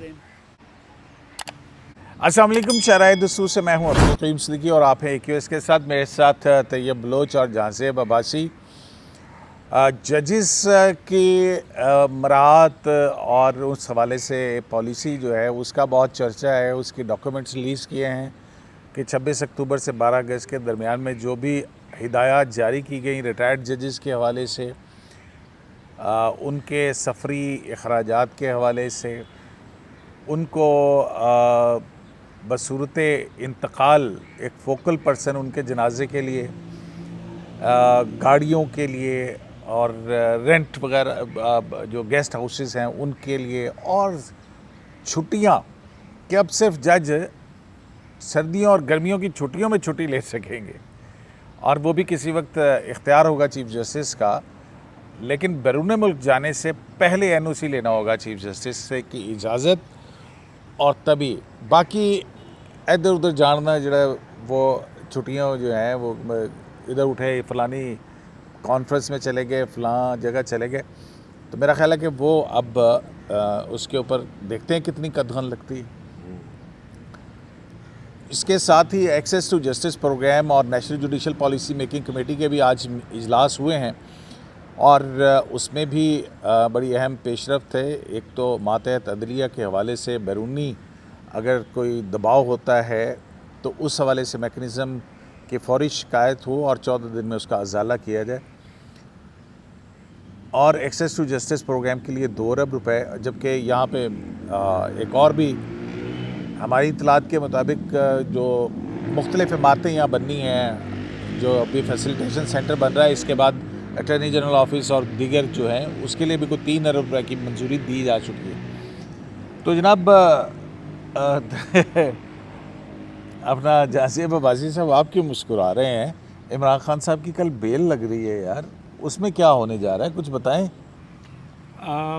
رہے ہیں۔ السلام علیکم، شرائع دستور سے میں ہوں عبدالقیم صدیقی اور آپ ہیں AQS کے ساتھ۔ میرے ساتھ طیب بلوچ اور جہانزیب عباسی۔ ججز کی مراعات اور اس حوالے سے پالیسی جو ہے اس کا بہت چرچہ ہے۔ اس کی ڈاکیومنٹس ریلیز کیے ہیں کہ 26 اکتوبر سے 12 اگست کے درمیان میں جو بھی ہدایات جاری کی گئیں ریٹائرڈ ججز کے حوالے سے، ان کے سفری اخراجات کے حوالے سے، ان کو بصورت انتقال ایک فوکل پرسن ان کے جنازے کے لیے، گاڑیوں کے لیے اور رینٹ وغیرہ جو گیسٹ ہاؤسز ہیں ان کے لیے، اور چھٹیاں کہ اب صرف جج سردیوں اور گرمیوں کی چھٹیوں میں چھٹی لے سکیں گے، اور وہ بھی کسی وقت اختیار ہوگا چیف جسٹس کا، لیکن بیرون ملک جانے سے پہلے NOC لینا ہوگا چیف جسٹس سے کی اجازت، اور تبھی باقی ادھر ادھر جاننا جڑا وہ چھٹیاں جو ہیں وہ ادھر اٹھے فلانی کانفرنس میں چلے گئے، فلاں جگہ چلے گئے، تو میرا خیال ہے کہ وہ اب اس کے اوپر دیکھتے ہیں کتنی قدغن لگتی ہے۔ اس کے ساتھ ہی ایکسیس ٹو جسٹس پروگرام اور national judicial policy making committee کے بھی آج اجلاس ہوئے ہیں، اور اس میں بھی بڑی اہم پیش رفت ہے۔ ایک تو ماتحت عدلیہ کے حوالے سے بیرونی اگر کوئی دباؤ ہوتا ہے تو اس حوالے سے میکنزم کی فوری شکایت ہو اور 14 دن میں اس کا ازالہ کیا جائے، اور ایکسیس ٹو جسٹس پروگرام کے لیے 2 ارب روپے، جبکہ یہاں پہ ایک اور بھی ہماری اطلاعات کے مطابق جو مختلف عمارتیں یہاں بننی ہیں، جو ابھی فیسیلیٹیشن سینٹر بن رہا ہے، اس کے بعد اٹارنی جنرل آفس اور دیگر جو ہیں اس کے لیے بھی کوئی 3 ارب روپے کی منظوری دی جا چکی ہے۔ تو جناب اپنا جہانزیب عباسی صاحب آپ کیوں مسکرا رہے ہیں؟ عمران خان صاحب کی کل بیل لگ رہی ہے یار، اس میں کیا ہونے جا رہا ہے، کچھ بتائیں۔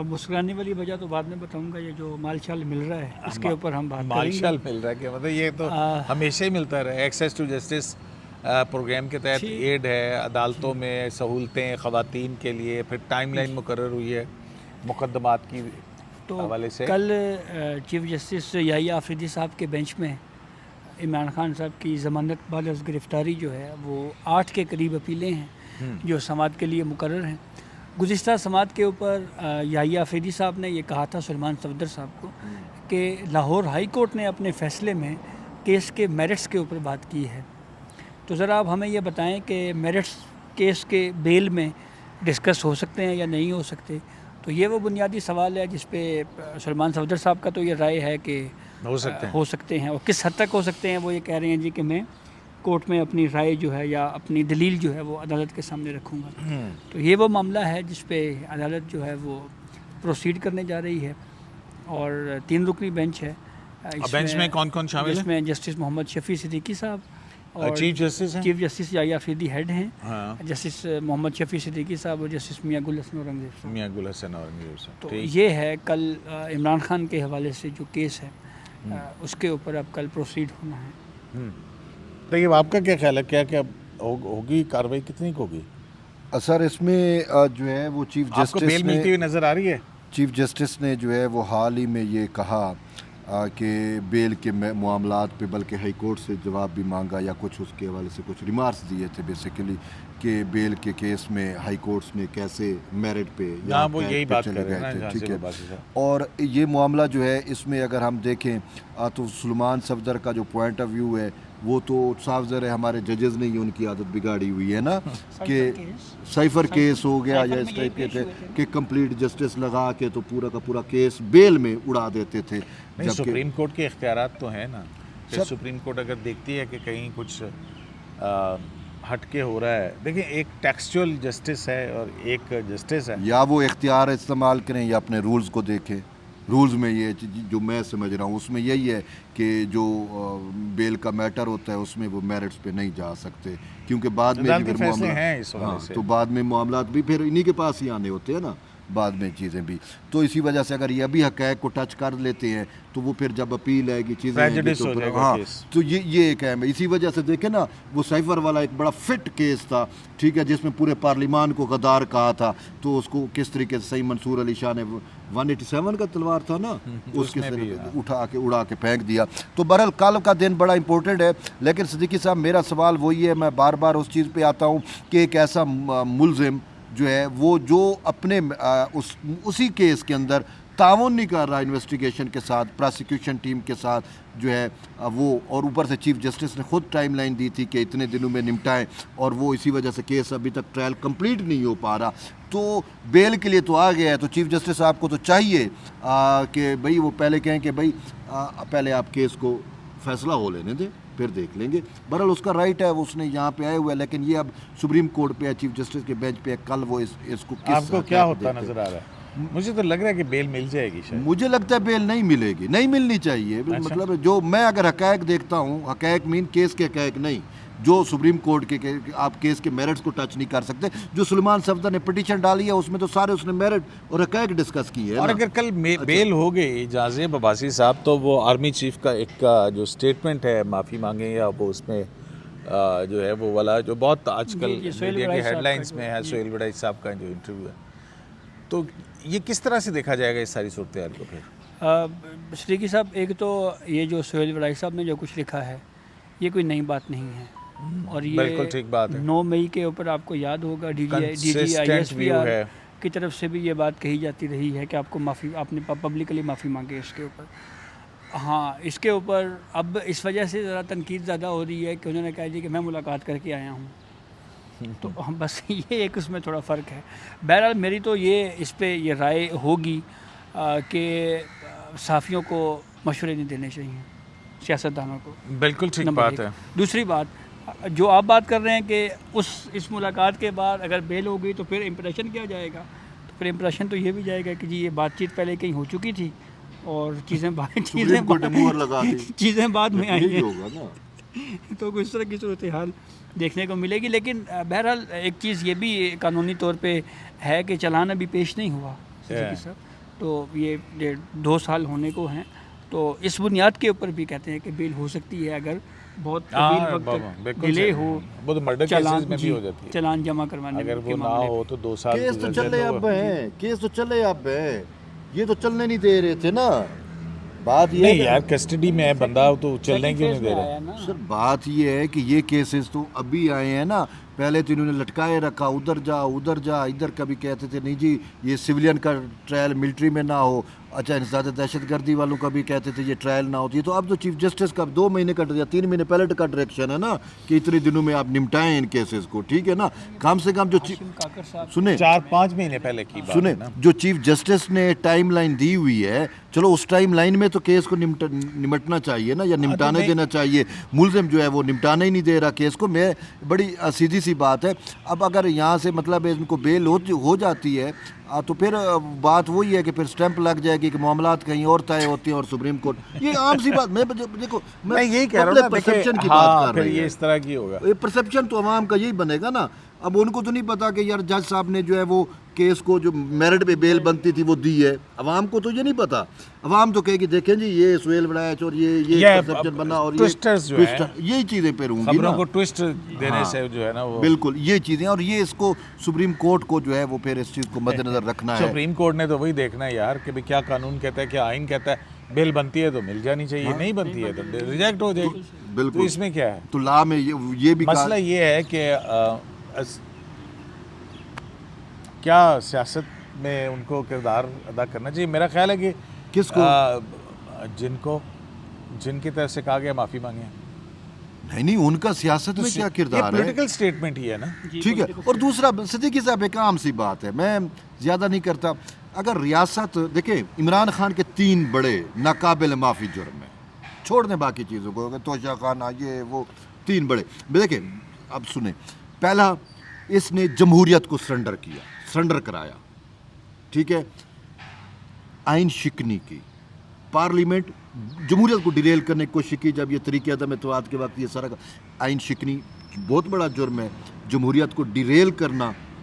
مسکرانے والی وجہ تو بعد میں بتاؤں گا، یہ جو مال شال مل رہا ہے اس کے اوپر ہم بات کریں گے۔ مال شال مل رہا ہے کہ مطلب یہ تو ہمیشہ ہی ملتا رہا ہے۔ ایکسیس ٹو جسٹس پروگرام کے تحت ایڈ ہے، عدالتوں میں سہولتیں خواتین کے لیے، پھر ٹائم لائن مقرر ہوئی ہے مقدمات کی حوالے سے۔ کل چیف جسٹس یحییٰ آفریدی صاحب کے بینچ میں عمران خان صاحب کی ضمانت بعد از گرفتاری جو ہے وہ 8 کے قریب اپیلیں ہیں جو سماعت کے لیے مقرر ہیں۔ گزشتہ سماعت کے اوپر یحییٰ آفریدی صاحب نے یہ کہا تھا سلیمان صفدر صاحب کو کہ لاہور ہائی کورٹ نے اپنے فیصلے میں کیس کے میرٹس کے اوپر بات کی ہے، تو ذرا آپ ہمیں یہ بتائیں کہ میرٹس کیس کے بیل میں ڈسکس ہو سکتے ہیں یا نہیں ہو سکتے۔ تو یہ وہ بنیادی سوال ہے جس پہ سلیمان صفدر صاحب کا تو یہ رائے ہے کہ ہو سکتے ہیں، اور کس حد تک ہو سکتے ہیں وہ یہ کہہ رہے ہیں جی کہ میں کورٹ میں اپنی رائے جو ہے یا اپنی دلیل جو ہے وہ عدالت کے سامنے رکھوں گا۔ تو یہ وہ معاملہ ہے جس پہ عدالت جو ہے وہ پروسیڈ کرنے جا رہی ہے، اور 3 رکنی بینچ ہے۔ بینچ میں کون کون شامل ہے؟ اس میں جسٹس محمد شفیع صدیقی صاحب اور چیف جسٹس یحییٰ آفریدی ہیڈ ہیں، جسٹس محمد شفیع صدیقی صاحب اور جسٹس میاں گل حسن اورنگزیب صاحب۔ تو یہ ہے کل عمران خان کے حوالے سے جو کیس ہے اس کے اوپر اب کل پروسیڈ ہونا ہے۔ طیب آپ کا کیا خیال ہے، کیا ہوگی کارروائی، کتنی ہوگی؟ سر اس میں جو ہے وہ چیف آپ کو بیل جسٹس ملتی ہوئی نظر آ رہی ہے؟ چیف جسٹس نے جو ہے وہ حال ہی میں یہ کہا کہ بیل کے معاملات پہ بلکہ ہائی کورٹ سے جواب بھی مانگا، یا کچھ اس کے حوالے سے کچھ ریمارکس دیے تھے بیسیکلی کہ بیل کے کیس میں ہائی کورٹس میں کیسے میرٹ پہ وہ یہی بات کر رہے ہیں، ٹھیک ہے۔ اور یہ معاملہ جو ہے اس میں اگر ہم دیکھیں تو سلیمان صفدر کا جو پوائنٹ آف ویو ہے وہ تو صاف ظاہر ہے ہمارے ججز نے ہی ان کی عادت بگاڑی ہوئی ہے نا، کہ سائفر کیس ہو گیا یا اس ٹائپ کے تھے کہ کمپلیٹ جسٹس لگا کے تو پورا کا پورا کیس بیل میں اڑا دیتے تھے۔ سپریم کورٹ کے اختیارات تو ہیں نا، کہ سپریم کورٹ اگر دیکھتی ہے کہ کہیں کچھ ہٹ کے ہو رہا ہے، دیکھیں ایک ٹیکسچول جسٹس ہے اور ایک جسٹس ہے، یا وہ اختیار استعمال کریں یا اپنے رولز کو دیکھیں۔ رولز میں یہ جو میں سمجھ رہا ہوں اس میں یہی ہے کہ جو بیل کا میٹر ہوتا ہے اس میں وہ میرٹس پہ نہیں جا سکتے، کیونکہ بعد میں عدالتی فیصلے ہیں اس وجہ سے، تو بعد میں معاملات بھی پھر انہی کے پاس ہی آنے ہوتے ہیں نا، بعد میں چیزیں بھی. تو اسی وجہ سے اگر یہ ابھی حقائق کو ٹچ کر لیتے ہیں تو وہ پھر جب اپیل آئے گی چیزیں آئیں گی تو ہاں تو یہ ایک اہم ہے. اسی وجہ سے دیکھیں نا وہ سائفر والا ایک بڑا فٹ کیس تھا, ٹھیک ہے, جس میں پورے پارلیمان کو غدار کہا تھا, تو اس کو کس طریقے سے صحیح منصور علی شاہ نے 187 کا تلوار تھا نا, اس کے اٹھا کے اڑا کے پھینک دیا. تو بہرحال کل کا دن بڑا امپورٹنٹ ہے. لیکن صدیقی صاحب میرا سوال وہی ہے, میں بار بار اس چیز پہ آتا ہوں کہ ایک ایسا ملزم جو ہے وہ جو اپنے اسی کیس کے اندر تعاون نہیں کر رہا انویسٹیگیشن کے ساتھ, پراسیکیوشن ٹیم کے ساتھ جو ہے وہ, اور اوپر سے چیف جسٹس نے خود ٹائم لائن دی تھی کہ اتنے دنوں میں نمٹائیں, اور وہ اسی وجہ سے کیس ابھی تک ٹرائل کمپلیٹ نہیں ہو پا رہا. تو بیل کے لیے تو آ گیا ہے, تو چیف جسٹس آپ کو تو چاہیے کہ بھئی وہ پہلے کہیں کہ بھئی پہلے آپ کیس کو فیصلہ ہو لینے دیں, پھر دیکھ لیں گے. بہرحال اس کا رائٹ ہے, اس نے یہاں پہ آئے ہوئے, لیکن یہ اب سپریم کورٹ پہ ہے, چیف جسٹس کے بینچ پہ ہے. کل وہ اس کو آپ کو کیا ہوتا نظر آ رہا ہے؟ مجھے تو لگ رہا ہے کہ بیل مل جائے گی شاید. مجھے لگتا ہے بیل نہیں ملے گی, نہیں ملنی چاہیے. مطلب جو میں اگر حقائق دیکھتا ہوں, حقائق مین کیس کے حقائق نہیں, جو سپریم کورٹ کے آپ کیس کے میرٹس کو ٹچ نہیں کر سکتے. جو سلیمان صفدر نے پٹیشن ڈالی ہے اس میں تو سارے اس نے میرٹ اور حقائق ڈسکس کی ہے. اور اگر کل بیل ہو گئی جازب عباسی صاحب, تو وہ آرمی چیف کا ایک جو سٹیٹمنٹ ہے معافی مانگیں, یا وہ اس میں جو ہے وہ والا جو بہت آج کل میڈیا کے ہیڈ لائنز میں ہے, سہیل وڈائی صاحب کا جو انٹرویو ہے, تو یہ کس طرح سے دیکھا جائے گا اس ساری صورتحال کو پھر؟ صدیقی صاحب, ایک تو یہ جو سہیل وڈائی صاحب نے جو کچھ لکھا ہے یہ کوئی نئی بات نہیں ہے, اور یہ بالکل ٹھیک بات ہے. 9 مئی کے اوپر آپ کو یاد ہوگا D G I S P R کی طرف سے بھی یہ بات کہی جاتی رہی ہے کہ آپ کو معافی, آپ نے پبلکلی معافی مانگے اس کے اوپر. ہاں, اس کے اوپر اب اس وجہ سے ذرا تنقید زیادہ ہو رہی ہے کہ انہوں نے کہا جی کہ میں ملاقات کر کے آیا ہوں, تو بس یہ ایک اس میں تھوڑا فرق ہے. بہرحال میری تو یہ اس پہ یہ رائے ہوگی کہ صحافیوں کو مشورے نہیں دینے چاہیے, سیاستدانوں کو. بالکل ٹھیک بات ہے. دوسری بات جو آپ بات کر رہے ہیں کہ اس ملاقات کے بعد اگر بیل ہو گئی تو پھر امپریشن کیا جائے گا, تو پھر امپریشن تو یہ بھی جائے گا کہ جی یہ بات چیت پہلے کہیں ہو چکی تھی اور چیزیں بعد میں آئی ہیں, تو اس طرح کی صورتحال دیکھنے کو ملے گی. لیکن بہرحال ایک چیز یہ بھی قانونی طور پہ ہے کہ چلان ابھی پیش نہیں ہوا صاحب, تو یہ 2 سال ہونے کو ہیں, تو اس بنیاد کے اوپر بھی کہتے ہیں کہ بیل ہو سکتی ہے اگر بہت طویل وقت تک ڈیلے ہو, چلان جمع کروانے اگر وہ نہ ہو تو 2 سال. کیس تو چلے اب ہیں, کیس تو چلے اب ہیں, یہ تو چلنے نہیں دے رہے تھے نا. بات یہ نہیں یار, کسٹڈی میں ہے بندہ تو چلنے کیوں نہیں دے رہے سر. بات یہ ہے کہ یہ کیسز تو ابھی آئے ہیں نا, پہلے تو انہوں نے لٹکائے رکھا, ادھر جا, ادھر کبھی کہتے تھے نہیں جی یہ سویلین کا ٹرائل ملٹری میں نہ ہو, اچھا انسداد دہشت گردی والوں کا بھی کہتے تھے یہ ٹرائل نہ ہوتی ہے. تو اب تو چیف جسٹس کا 2 مہینے کا یا 3 مہینے پہلے کا ڈائریکشن ہے نا کہ اتنے دنوں میں آپ نمٹائیں ان کیسز کو, ٹھیک ہے نا. کم سے کم جو سنیں 4-5 مہینے پہلے کی بات سنیں, جو چیف جسٹس نے ٹائم لائن دی ہوئی ہے, چلو اس ٹائم لائن میں تو کیس کو نمٹنا چاہیے نا, یا نمٹانے دینا چاہیے. ملزم جو ہے وہ نمٹانے ہی نہیں دے رہا کیس کو. میں بڑی سیدھی سی بات ہے. اب اگر یہاں سے مطلب ان کو بیل ہو جاتی ہے تو پھر بات وہی ہے کہ پھر سٹیمپ لگ جائے گی کہ معاملات کہیں اور طے ہوتے ہیں اور سپریم کورٹ, یہ عام سی بات. میں دیکھو میں یہی کہہ رہا ہوں پرسیپشن کی بات کر رہا ہوں, یہ اس طرح کی ہوگا. یہ پرسیپشن تو عوام کا یہی بنے گا نا. اب ان کو تو نہیں پتا کہ یار جج صاحب نے جو ہے وہ کیس کو جو میرٹ پہ بیل بنتی تھی وہ دی ہے. عوام کو تو یہ نہیں پتا. عوام تو کہے گی دیکھیں جی یہ سہیل وڈائچ اور یہ پرسیپشن بنا, اور یہی چیزیں پہ ہوں گی, خبروں کو ٹوسٹ دینے سے جو ہے نا وہ بالکل یہ چیزیں. اور یہ اس کو سپریم کورٹ کو جو ہے وہ پھر اس چیز کو مد نظر رکھنا ہے. سپریم کورٹ نے تو وہی دیکھنا ہے یار کہ کیا قانون کہتا ہے, کیا آئین کہتا ہے. بیل بنتی ہے تو مل جانی چاہیے, نہیں بنتی ہے تو ریجیکٹ ہو جائے گی. بالکل, اس میں کیا ہے. تو لا میں یہ بھی مسئلہ یہ ہے کہ کیا سیاست میں ان کو کردار ادا کرنا چاہیے. میرا خیال ہے کہ کس کو, جن کی طرف سے کہا گیا معافی مانگے. نہیں ان کا سیاست میں کیا کردار ہے, پولیٹیکل سٹیٹمنٹ ہی ہے نا, ٹھیک ہے. اور دوسرا صدیقی صاحب ایک عام سی بات ہے, میں زیادہ نہیں کرتا. اگر ریاست دیکھیں عمران خان کے 3 بڑے ناقابل معافی جرم ہیں, چھوڑ دیں باقی چیزوں کو, توشہ خانہ یہ وہ 3 بڑے. دیکھیں اب سنیں, پہلا اس نے جمہوریت کو سرنڈر کرایا, ٹھیک ہے. آئین شکنی کی, پارلیمنٹ جمہوریت کو ڈیریل کرنے کی کوشش کی. جب یہ طریقہ عدم اتواد کے وقت یہ سارا آئین شکنی بہت بڑا جرم ہے. جمہوریت کو ڈیریل کرنا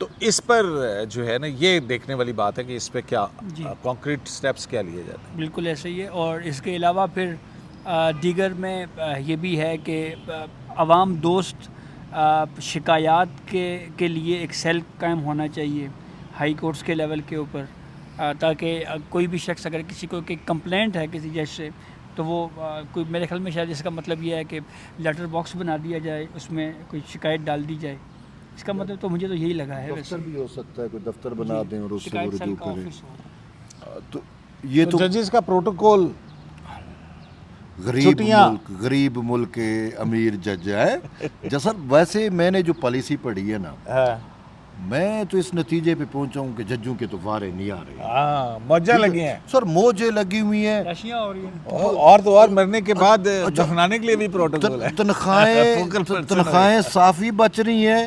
تو اس پر جو ہے نا یہ دیکھنے والی بات ہے کہ اس پہ کیا جی۔ کانکریٹ سٹیپس کیا لیے جاتے ہیں. بالکل ایسے ہی ہے. اور اس کے علاوہ پھر دیگر میں یہ بھی ہے کہ عوام دوست شکایات کے لیے ایک سیل قائم ہونا چاہیے ہائی کورٹس کے لیول کے اوپر، تاکہ کوئی بھی شخص اگر کسی کو کوئی کمپلینٹ ہے کسی جج سے تو وہ کوئی، میرے خیال میں شاید اس کا مطلب یہ ہے کہ لیٹر باکس بنا دیا جائے، اس میں کوئی شکایت ڈال دی جائے. اس کا مطلب تو مجھے تو یہی لگا ہے. دفتر بھی ہو سکتا ہے، کوئی دفتر بنا دیں اور اس سے وہ شکایت سیل رجوع کا کریں. آفس ہو. تو یہ تو ججز کا پروٹوکول غریب ملک کے امیر جج ہے. جیسا ویسے میں نے جو پالیسی پڑھی ہے نا، میں تو اس نتیجے پہ پہنچا ہوں کہ ججوں کے تو وارے نہیں آ رہے. موجہ لگی ہیں سر، موجیں لگی ہوئی ہیں، رشیاں ہو رہی ہیں. اور تو اور مرنے کے بعد دفنانے کے لیے بھی پروٹوکول ہے. تنخواہیں صافی بچ رہی ہیں،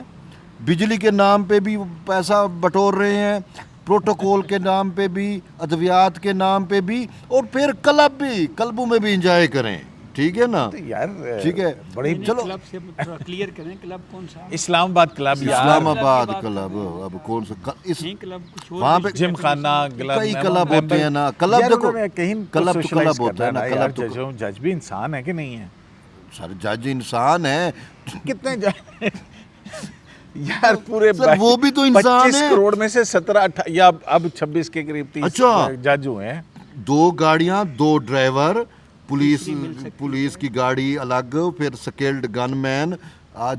بجلی کے نام پہ بھی پیسہ بٹور رہے ہیں، پروٹوکول کے نام پہ بھی، ادویات کے نام پہ بھی، اور پھر کلب بھی، کلبوں میں بھی انجوائے کریں. ٹھیک ہے نا یار، ٹھیک ہے. بڑی چلو کلب سے کلیئر کریں کلب کون سا؟ اسلام آباد کلب، اسلام آباد کلب، اب کون سا نہیں کلب کچھ اور وہاں پہ جم خانہ کئی کلب ہوتے ہیں نا. کلب دیکھو، کلب تو کلب ہوتا ہے نا. کلب تو جج بھی انسان ہے کہ نہیں ہے؟ سر جج انسان ہے. کتنے یار پورے وہ بھی تو انسان 25 ہے. کروڑ میں سے 17 یا اب 26 کے قریب 30 اچھا. جج ہوئے ہیں. 2 گاڑیاں، 2 ڈرائیور، پولیس کی گاڑی الگ، پھر سکیلڈ گن مین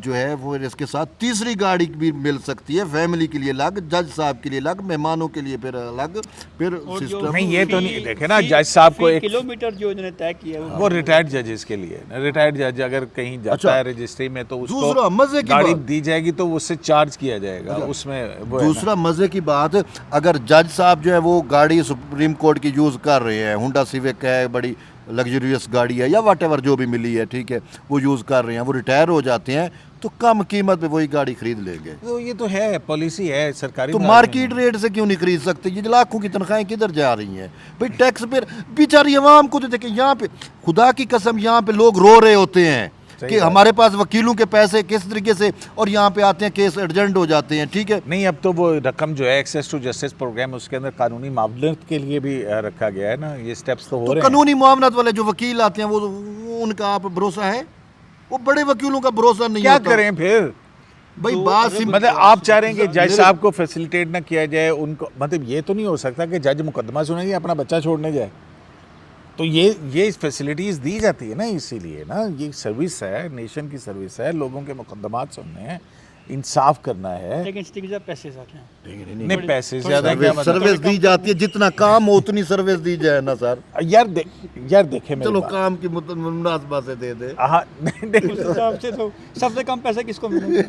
جو ہے وہ، اس کے ساتھ تیسری گاڑی بھی مل سکتی ہے، فیملی کے لیے الگ، جج صاحب کے لیے الگ، مہمانوں کے لیے پھر الگ. پھر سسٹم نہیں یہ تو نہیں دیکھے نا، جج صاحب کو ایک کلومیٹر جو انہوں نے طے کیا ہے وہ ریٹائرڈ ججز کے لیے، ریٹائرڈ جج اگر کہیں جاتا ہے رجسٹری میں تو اس دوسرا مزے کو کی گاڑی بات، دی جائے گی تو اس سے چارج کیا جائے گا. اس میں دوسرا مزے کی بات، اگر جج صاحب جو ہے وہ گاڑی سپریم کورٹ کی یوز کر رہے ہیں، ہونڈا سیوک ہے، بڑی لگژریس گاڑی ہے، یا واٹ ایور جو بھی ملی ہے، ٹھیک ہے، وہ یوز کر رہے ہیں، وہ ریٹائر ہو جاتے ہیں تو کم قیمت پہ وہی گاڑی خرید لیں گے. تو یہ تو ہے پالیسی ہے سرکاری. تو مارکیٹ ریٹ سے کیوں نہیں خرید سکتے؟ یہ لاکھوں کی تنخواہیں کدھر جا رہی ہیں بھائی؟ ٹیکس پہ بیچاری عوام کو تو دیکھیں، یہاں پہ خدا کی قسم یہاں پہ لوگ رو رہے ہوتے ہیں کہ ہمارے پاس وکیلوں کے پیسے کس طریقے سے، اور یہاں پہ آتے ہیں کیس ارجنٹ ہو جاتے ہیں. ٹھیک ہے، نہیں اب تو وہ رقم جو ہے ایکسیس ٹو جسٹس پروگرام، اس کے اندر قانونی معاونت کے لیے بھی رکھا گیا ہے نا. یہ سٹیپس تو ہو رہے ہیں. قانونی معاونت والے جو وکیل آتے ہیں، وہ ان کا آپ بھروسہ ہے؟ وہ بڑے وکیلوں کا بھروسہ نہیں کیا ہوتا. کریں پھر؟ بھائی بات مطلب آپ چاہ رہے ہیں کہ جج صاحب کو فیسیلیٹیٹ نہ کیا جائے ان کو، مطلب یہ تو نہیں ہو سکتا کہ جج مقدمہ سنے گی اپنا بچہ چھوڑنے جائے. تو یہ فیسیلیٹیز دی جاتی ہے نا، اسی لیے نا یہ سروس ہے، نیشن کی سروس ہے، لوگوں کے مقدمات سننے ہیں، انصاف کرنا ہے. لیکن اسٹیگزا پیسے زیادہ ہیں. نہیں پیسے زیادہ کیا مطلب؟ سروس دی جاتی ہے، جتنا کام ہو اتنی سروس دی جائے نا سر. یار دیکھیں میری چلو بات. کام کی مناسبت سے دے دے. ہاں نہیں سب سے کم پیسے کس کو ملیں گے؟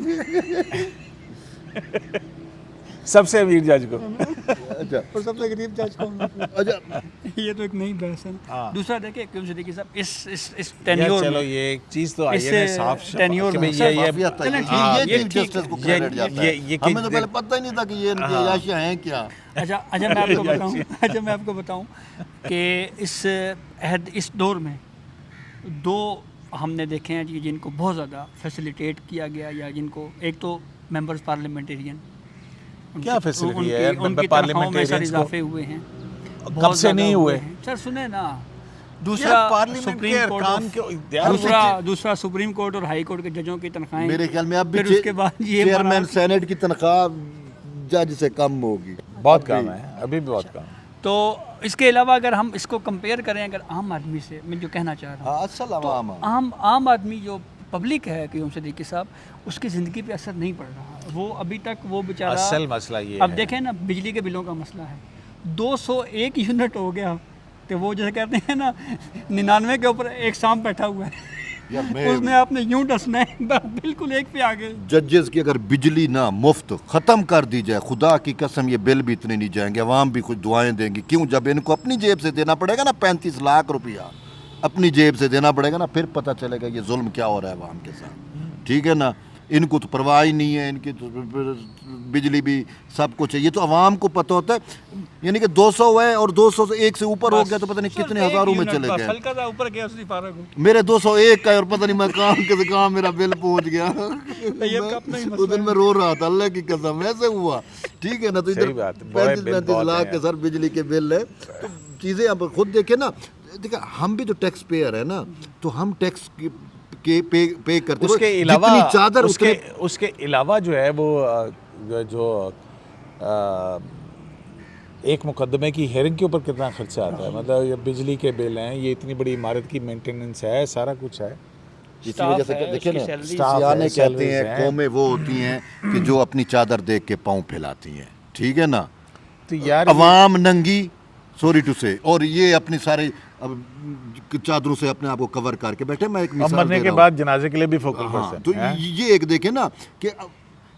سب سے امیر جج کو. اچھا اور سب سے غریب جج کو. اچھا، یہ تو ایک نئی بحث ہے. ہاں. دوسرا دیکھیں کیوں صدیقی صاحب اس یار ٹینیور چلو میں، یہ ایک چیز تو آئی اس ہے صاف ٹینیور کہ میں بھئی یہ چلیں ٹھیک ہاں، ہے، یہ یہ چیف ٹھیک جسٹس کو ہے. کریڈٹ جاتا ہے. یہ ہمیں تو پہلے پتہ ہی نہیں تھا کہ یہ ان کی عیاشیاں ہیں کیا. اچھا میں آپ کو بتاؤں کہ اس دور میں 2 ہم نے دیکھے ہیں جن کو بہت زیادہ فیسیلیٹیٹ کیا گیا، یا جن کو، ایک تو ممبرز پارلیمنٹیرین، کیا فیسلٹی ہے ان کی تنخواہوں میں سر اضافے ہوئے ہیں. کب سے نہیں ہوئے سر سنیں نا. دوسرا سپریم کورٹ اور ہائی کورٹ کے ججوں کی تنخواہیں، میرے خیال میں اب بھی پھر اس کے بعد یہ چیئرمین سینٹ کی تنخواہ جج سے کم ہوگی. بہت کام ہے ابھی بھی بہت کام. تو اس کے علاوہ اگر ہم اس کو کمپیئر کریں اگر عام آدمی سے، میں جو کہنا چاہ رہا ہوں، اصل عوام عام آدمی جو پبلک ہے قیوم صدیقی صاحب، اس کی زندگی پہ اثر نہیں پڑ رہا. وہ ابھی تک وہ بیچارہ، اصل مسئلہ یہ اب دیکھیں نا بجلی کے بلوں کا مسئلہ ہے، 201 یونٹ ہو گیا، تو وہ جیسے کہتے ہیں نا 99 کے اوپر ایک سانپ بیٹھا ہوا ہے، اس میں آپ نے یوں ڈسنا ہے، بالکل ایک پہ آگے. ججز کی اگر بجلی نہ مفت ختم کر دی جائے، خدا کی قسم یہ بل بھی اتنے نہیں جائیں گے، عوام بھی کچھ دعائیں دیں گی. کیوں؟ جب ان کو اپنی جیب سے دینا پڑے گا نا 35 لاکھ روپیہ اپنی جیب سے دینا پڑے گا نا، پھر پتہ چلے گا یہ ظلم کیا ہو رہا ہے عوام کے ساتھ. ٹھیک ہے نا. ان کو تو پرواہ ہی نہیں ہے, ان کی تو بجلی بھی سب کچھ ہے. یہ تو عوام کو پتہ ہوتا ہے, یعنی کہ 200 ہے اور 200 سے ایک سے اوپر ہو گیا تو پتہ نہیں کتنے ہزاروں میں چلے گئے. ہلکا سا اوپر گیا اس نے فارغ ہو. میرے 201 کا ہے اور پتہ نہیں میں کہاں سے کہاں میرا بل پہنچ گیا. طیب کا اپنا ہی اس دن میں رو رہا تھا, اللہ کی قسم ایسے ہوا. ٹھیک ہے نا, تو ادھر 35 لاکھ کے سر بجلی کے بل ہے. تو چیزیں اب خود دیکھیں نا, دیکھیں ہم بھی تو ٹیکس پیئر ہے نا, تو ہم ٹیکس کے پے کرتے ہیں. اس کے علاوہ جتنی چادر اس کے علاوہ جو ہے وہ جو ایک مقدمے کی ہیئرنگ کے اوپر کتنا خرچہ آتا ہے. مطلب یہ بجلی کے بل ہیں, یہ اتنی بڑی عمارت کی مینٹیننس ہے, سارا کچھ ہے. اسی وجہ سے دیکھیں نا, سیانے کہتے ہیں قومیں وہ ہوتی ہیں کہ جو اپنی چادر دیکھ کے پاؤں پھیلاتی ہیں. ٹھیک ہے نا, تو یار عوام ننگی, سوری ٹو سے, اور یہ اپنی سارے چادروں سے اپنے آپ کو کور کر کے بیٹھے. میں ایک مثال مرنے کے بعد جنازے کے لیے بھی فوکل پرسن. تو یہ ایک دیکھیں نا کہ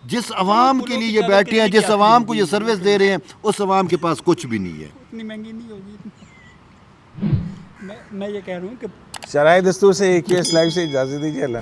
جس عوام کے لیے یہ بیٹھے ہیں, جس عوام کو یہ سروس دے رہے ہیں, اس عوام کے پاس کچھ بھی نہیں ہے. اتنی مہنگی نہیں ہوگی. میں یہ کہہ رہا ہوں کہ شرائع دستور سے ایک لائف سے اجازت دیجیے. اللہ